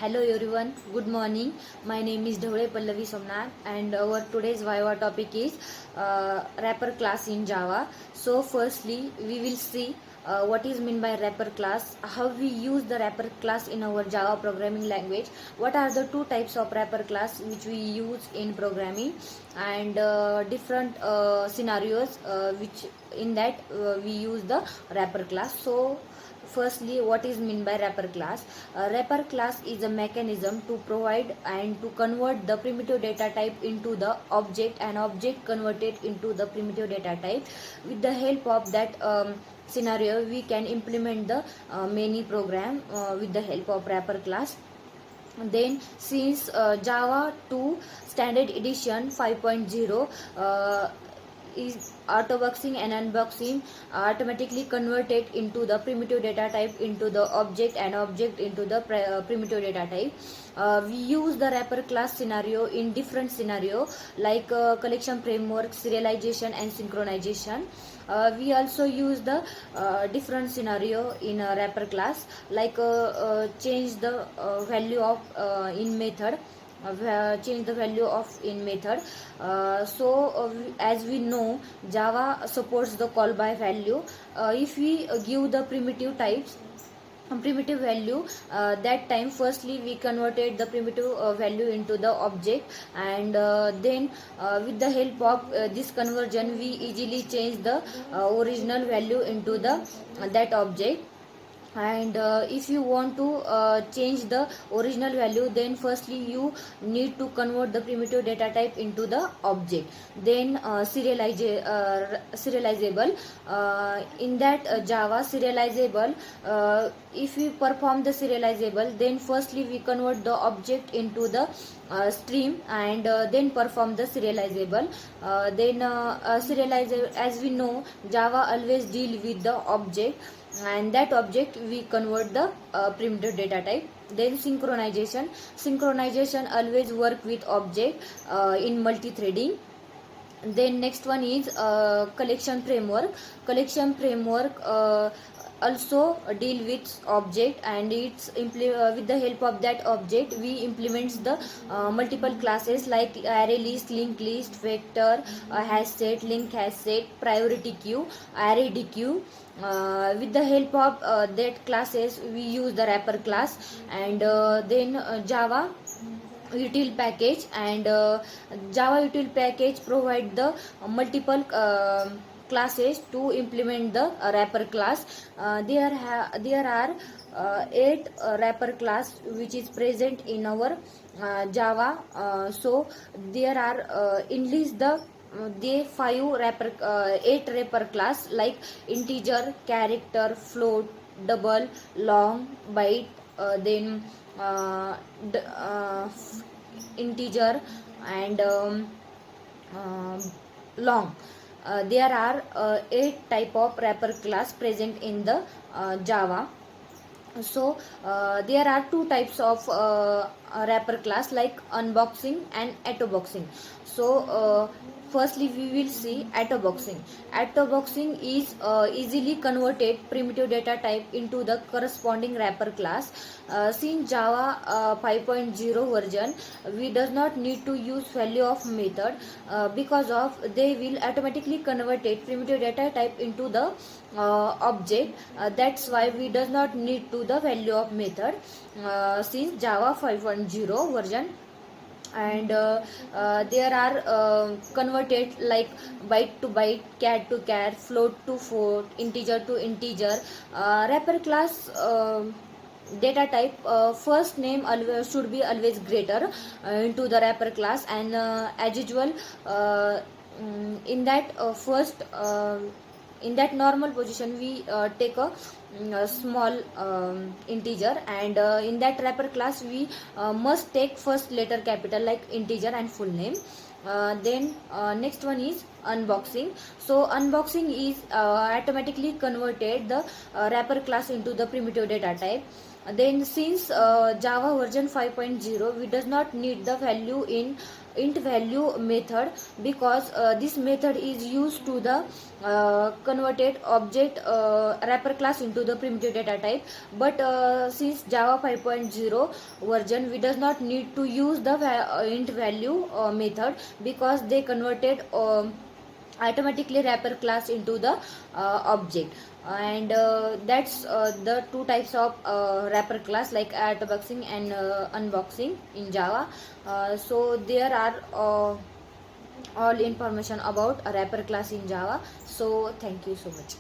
Hello everyone, good morning. My name is Dhawale Pallavi Somnath and our today's Viva topic is wrapper class in Java. So firstly, we will see what is meant by wrapper class, how we use the wrapper class in our Java programming language, what are the two types of wrapper class which we use in programming, and different scenarios which in that we use the wrapper class. So firstly, what is meant by wrapper class? A wrapper class is a mechanism to provide and to convert the primitive data type into the object and object converted into the primitive data type. With the help of that scenario, we can implement the many program with the help of wrapper class. Then since Java 2 standard edition 5.0 is autoboxing and unboxing automatically converted into the primitive data type into the object and object into the primitive data type. We use the wrapper class scenario in different scenario like collection framework, serialization and synchronization. We also use the different scenario in a wrapper class like change the value of in method, change the value of in method. As we know, Java supports the call by value. If we give the primitive types primitive value, that time firstly we converted the primitive value into the object, and then with the help of this conversion we easily change the original value into the that object. And if you want to change the original value, then firstly you need to convert the primitive data type into the object, then serializable. In that Java serializable, if we perform the serializable, then firstly we convert the object into the stream, and then perform the serializable. Serializable, as we know, Java always deal with the object, and that object we convert the primitive data type. Then synchronization always work with object in multi-threading. Then next one is collection framework also deal with object, and with the help of that object we implements the multiple classes like array list, linked list, vector, hash set, link hash set, priority queue, array dequeue. With the help of that classes we use the wrapper class. And then Java util package, and Java util package provide the multiple classes to implement the wrapper class. There are 8 wrapper class which is present in our Java. So there are enlist the 8 wrapper class like integer, character, float, double, long, byte, then uh, d- uh, integer, and uh, long. There are 8 type of wrapper class present in the Java. So there are two types of wrapper class like unboxing and autoboxing. So firstly we will see autoboxing is easily converted primitive data type into the corresponding wrapper class. Since Java 5.0 version, we does not need to use value of method, because of they will automatically converted primitive data type into the object. That's why we does not need to the value of method since Java 5.0 version. And there are converted like byte to byte, char to char, float to float, integer to integer. Wrapper class data type first name always should be always greater into the wrapper class, and as usual in that first in that normal position we take a small integer, and in that wrapper class we must take first letter capital like integer and full name. Then next one is unboxing. So unboxing is automatically converted the wrapper class into the primitive data type. Then since Java version 5.0, we does not need the value in int value method, because this method is used to the converted object wrapper class into the primitive data type. But since Java 5.0 version, we does not need to use the int value method, because they converted automatically wrapper class into the object. And that's the two types of wrapper class, like boxing and unboxing in Java. So there are all information about a wrapper class in Java. So thank you so much.